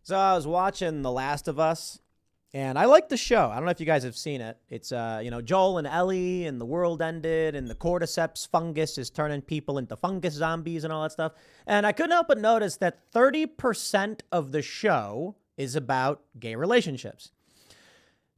So I was watching The Last of Us, and I like the show. I don't know if you guys have seen it. It's Joel and Ellie, and the world ended, and the cordyceps fungus is turning people into fungus zombies and all that stuff. And I couldn't help but notice that 30% of the show is about gay relationships.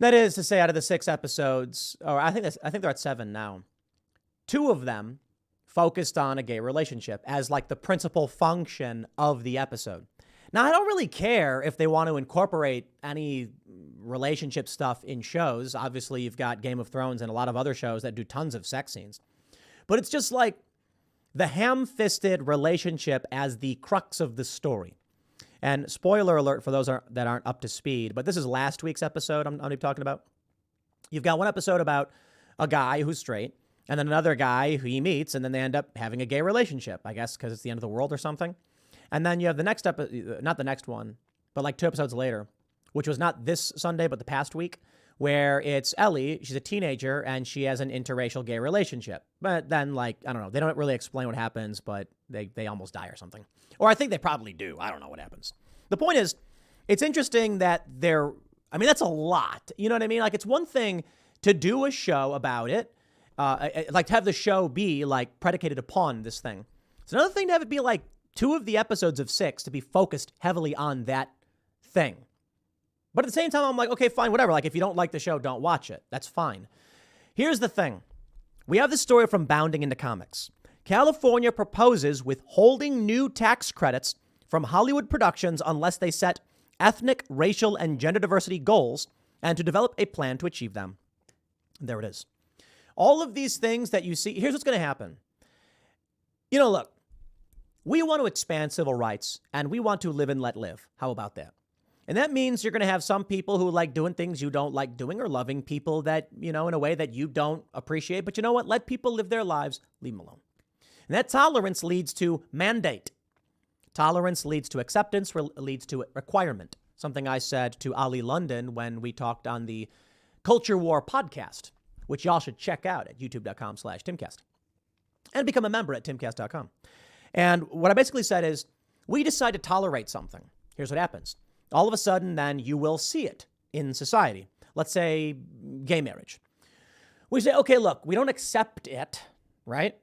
That is to say, out of the 6 episodes, or I think they're at 7 now, 2 of them focused on a gay relationship as like the principal function of the episode. Now, I don't really care if they want to incorporate any relationship stuff in shows. Obviously, you've got Game of Thrones and a lot of other shows that do tons of sex scenes. But it's just like the ham-fisted relationship as the crux of the story. And spoiler alert for those that aren't up to speed, but this is last week's episode I'm talking about. You've got one episode about a guy who's straight, and then another guy who he meets, and then they end up having a gay relationship, I guess because it's the end of the world or something. And then you have the next episode, not the next one, but like 2 episodes later, which was not this Sunday, but the past week, where it's Ellie. She's a teenager and she has an interracial gay relationship. But then, like, I don't know, they don't really explain what happens, but they almost die or something. Or I think they probably do. I don't know what happens. The point is, it's interesting that that's a lot. You know what I mean? Like, it's one thing to do a show about it, like to have the show be like predicated upon this thing. It's another thing to have it be like 2 of the episodes of 6 to be focused heavily on that thing. But at the same time, I'm like, okay, fine, whatever. Like, if you don't like the show, don't watch it. That's fine. Here's the thing. We have this story from Bounding into Comics. California proposes withholding new tax credits from Hollywood productions unless they set ethnic, racial, and gender diversity goals and to develop a plan to achieve them. There it is. All of these things that you see, here's what's going to happen. Look, we want to expand civil rights, and we want to live and let live. How about that? And that means you're going to have some people who like doing things you don't like doing, or loving people that, in a way that you don't appreciate. But you know what? Let people live their lives. Leave them alone. And that tolerance leads to mandate. Tolerance leads to acceptance, leads to requirement. Something I said to Ali London when we talked on the Culture War podcast, which y'all should check out at youtube.com/Timcast and become a member at timcast.com. And what I basically said is, we decide to tolerate something. Here's what happens. All of a sudden, then you will see it in society. Let's say gay marriage. We say, okay, look, we don't accept it, right?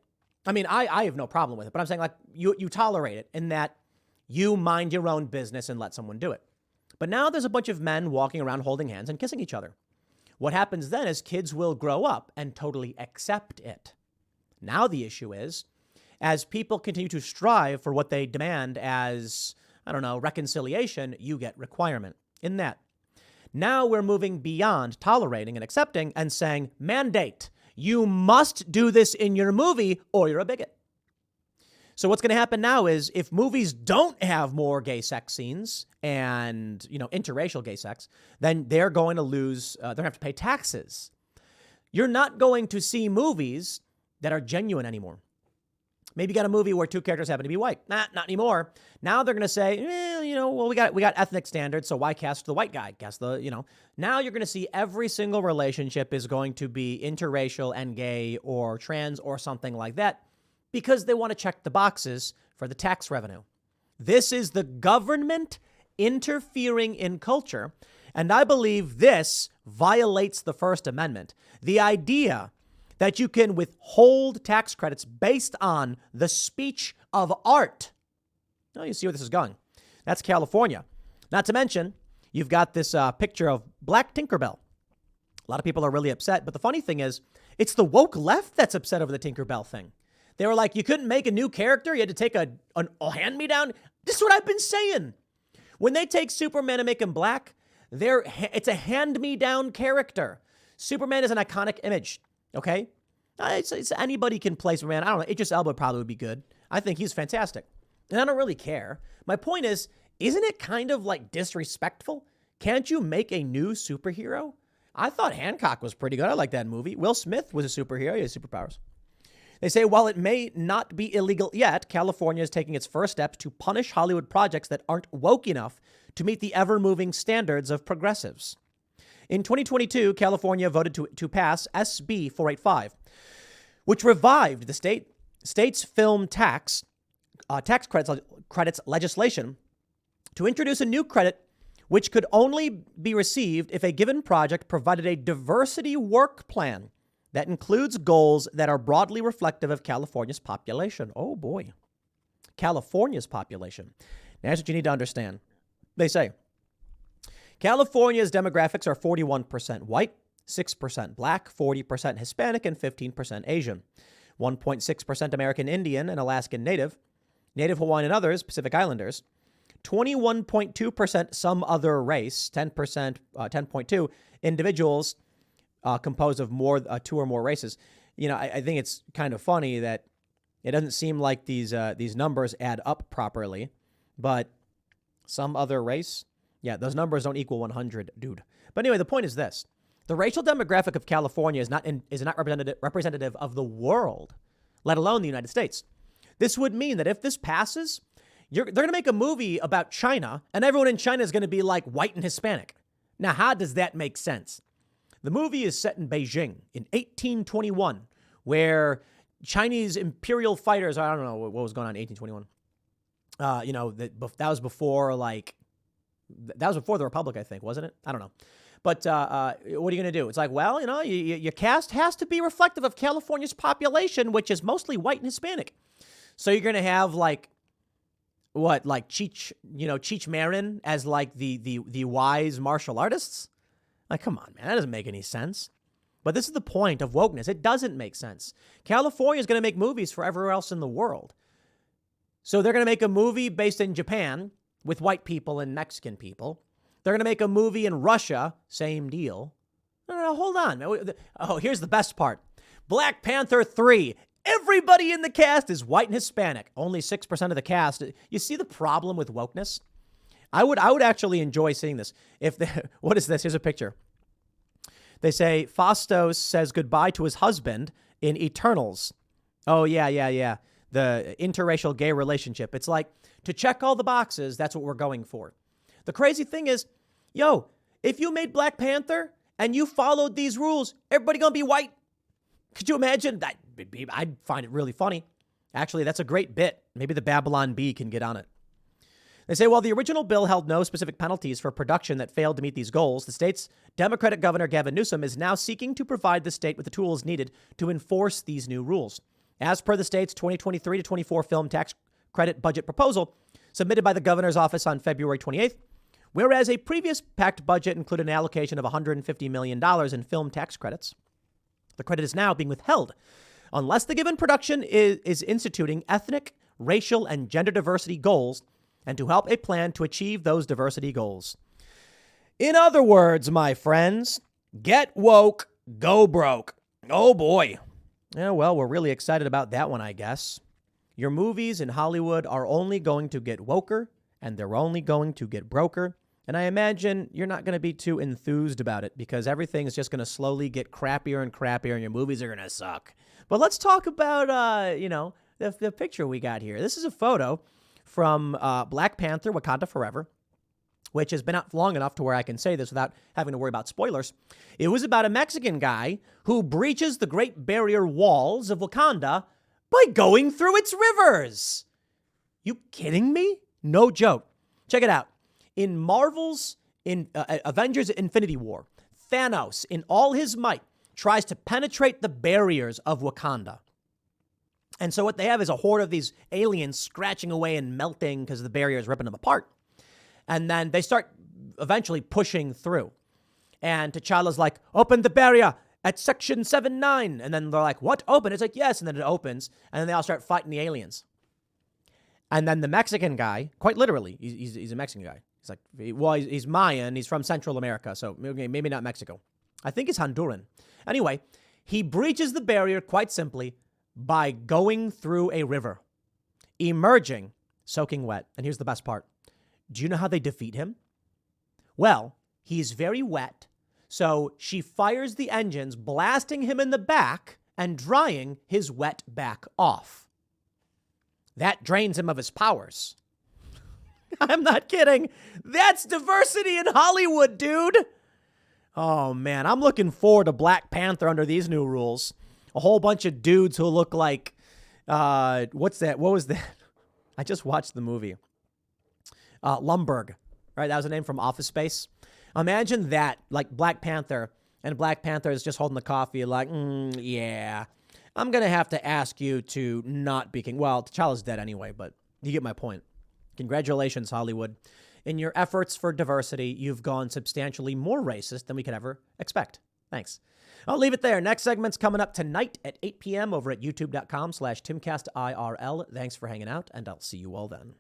I mean, I have no problem with it, but I'm saying like you tolerate it in that you mind your own business and let someone do it. But now there's a bunch of men walking around holding hands and kissing each other. What happens then is kids will grow up and totally accept it. Now the issue is, as people continue to strive for what they demand as, reconciliation, you get requirement in that. Now we're moving beyond tolerating and accepting and saying, mandate, you must do this in your movie or you're a bigot. So what's going to happen now is if movies don't have more gay sex scenes and, interracial gay sex, then they're going to lose, they're going to have to pay taxes. You're not going to see movies that are genuine anymore. Maybe you got a movie where 2 characters happen to be white. Not anymore. Now they're going to say, we got ethnic standards, so why cast the white guy? Now you're going to see every single relationship is going to be interracial and gay or trans or something like that because they want to check the boxes for the tax revenue. This is the government interfering in culture, and I believe this violates the First Amendment. The idea that you can withhold tax credits based on the speech of art. Now you see where this is going. That's California. Not to mention, you've got this picture of Black Tinkerbell. A lot of people are really upset, but the funny thing is, it's the woke left that's upset over the Tinkerbell thing. They were like, you couldn't make a new character, you had to take a hand-me-down. This is what I've been saying. When they take Superman and make him black, it's a hand-me-down character. Superman is an iconic image. Okay, it's anybody can play Superman. I don't know. Idris Elba probably would be good. I think he's fantastic. And I don't really care. My point is, isn't it kind of like disrespectful? Can't you make a new superhero? I thought Hancock was pretty good. I like that movie. Will Smith was a superhero. He has superpowers. They say, while it may not be illegal yet, California is taking its first steps to punish Hollywood projects that aren't woke enough to meet the ever-moving standards of progressives. In 2022, California voted to pass SB 485, which revived the state's film tax credits legislation to introduce a new credit which could only be received if a given project provided a diversity work plan that includes goals that are broadly reflective of California's population. Oh boy. California's population. Now, here's what you need to understand. They say California's demographics are 41% white, 6% black, 40% Hispanic, and 15% Asian. 1.6% American Indian and Alaskan Native, Native Hawaiian and others, Pacific Islanders. 21.2% some other race, 10.2 individuals composed of two or more races. I think it's kind of funny that it doesn't seem like these numbers add up properly, but some other race, yeah, those numbers don't equal 100, dude. But anyway, the point is this. The racial demographic of California is not representative of the world, let alone the United States. This would mean that if this passes, they're going to make a movie about China, and everyone in China is going to be like white and Hispanic. Now, how does that make sense? The movie is set in Beijing in 1821, where Chinese imperial fighters, I don't know what was going on in 1821. That was before the Republic, I think, wasn't it? I don't know. But what are you going to do? It's like, well, your cast has to be reflective of California's population, which is mostly white and Hispanic. So you're going to have Cheech Marin as the wise martial artists? Like, come on, man, that doesn't make any sense. But this is the point of wokeness. It doesn't make sense. California is going to make movies for everywhere else in the world. So they're going to make a movie based in Japan with white people and Mexican people. They're going to make a movie in Russia. Same deal. No, hold on. Oh, here's the best part. Black Panther 3. Everybody in the cast is white and Hispanic. Only 6% of the cast. You see the problem with wokeness? I would actually enjoy seeing this. What is this? Here's a picture. They say Fastos says goodbye to his husband in Eternals. Oh, yeah. The interracial gay relationship. It's like, to check all the boxes, that's what we're going for. The crazy thing is, if you made Black Panther and you followed these rules, everybody gonna be white. Could you imagine? I'd find it really funny. Actually, that's a great bit. Maybe the Babylon Bee can get on it. They say, while the original bill held no specific penalties for production that failed to meet these goals, the state's Democratic Governor Gavin Newsom is now seeking to provide the state with the tools needed to enforce these new rules. As per the state's 2023 to 24 film tax credit budget proposal submitted by the governor's office on February 28th, whereas a previous packed budget included an allocation of $150 million in film tax credits, the credit is now being withheld unless the given production is instituting ethnic, racial, and gender diversity goals and to help a plan to achieve those diversity goals. In other words, my friends, get woke, go broke. Oh boy. Yeah, well, we're really excited about that one, I guess. Your movies in Hollywood are only going to get woker, and they're only going to get broker. And I imagine you're not going to be too enthused about it because everything is just going to slowly get crappier and crappier, and your movies are going to suck. But let's talk about, the picture we got here. This is a photo from Black Panther: Wakanda Forever, which has been out long enough to where I can say this without having to worry about spoilers. It was about a Mexican guy who breaches the Great Barrier Walls of Wakanda by going through its rivers. You kidding me? No joke. Check it out. In Marvel's Avengers Infinity War, Thanos, in all his might, tries to penetrate the barriers of Wakanda. And so what they have is a horde of these aliens scratching away and melting because the barrier is ripping them apart. And then they start eventually pushing through. And T'Challa's like, open the barrier at section 7-9. And then they're like, what? Open? It's like, yes. And then it opens. And then they all start fighting the aliens. And then the Mexican guy, quite literally, he's a Mexican guy. He's like, well, he's Mayan. He's from Central America. So maybe not Mexico. I think he's Honduran. Anyway, he breaches the barrier quite simply by going through a river, emerging, soaking wet. And here's the best part. Do you know how they defeat him? Well, he's very wet, so she fires the engines, blasting him in the back and drying his wet back off. That drains him of his powers. I'm not kidding. That's diversity in Hollywood, dude. Oh, man, I'm looking forward to Black Panther under these new rules. A whole bunch of dudes who look like, what's that? What was that? I just watched the movie. Lumbergh, right? That was a name from Office Space. Imagine that, like Black Panther, and Black Panther is just holding the coffee like, yeah, I'm going to have to ask you to not be king. Well, T'Challa's dead anyway, but you get my point. Congratulations, Hollywood. In your efforts for diversity, you've gone substantially more racist than we could ever expect. Thanks. I'll leave it there. Next segment's coming up tonight at 8 p.m. over at youtube.com/TimcastIRL. Thanks for hanging out, and I'll see you all then.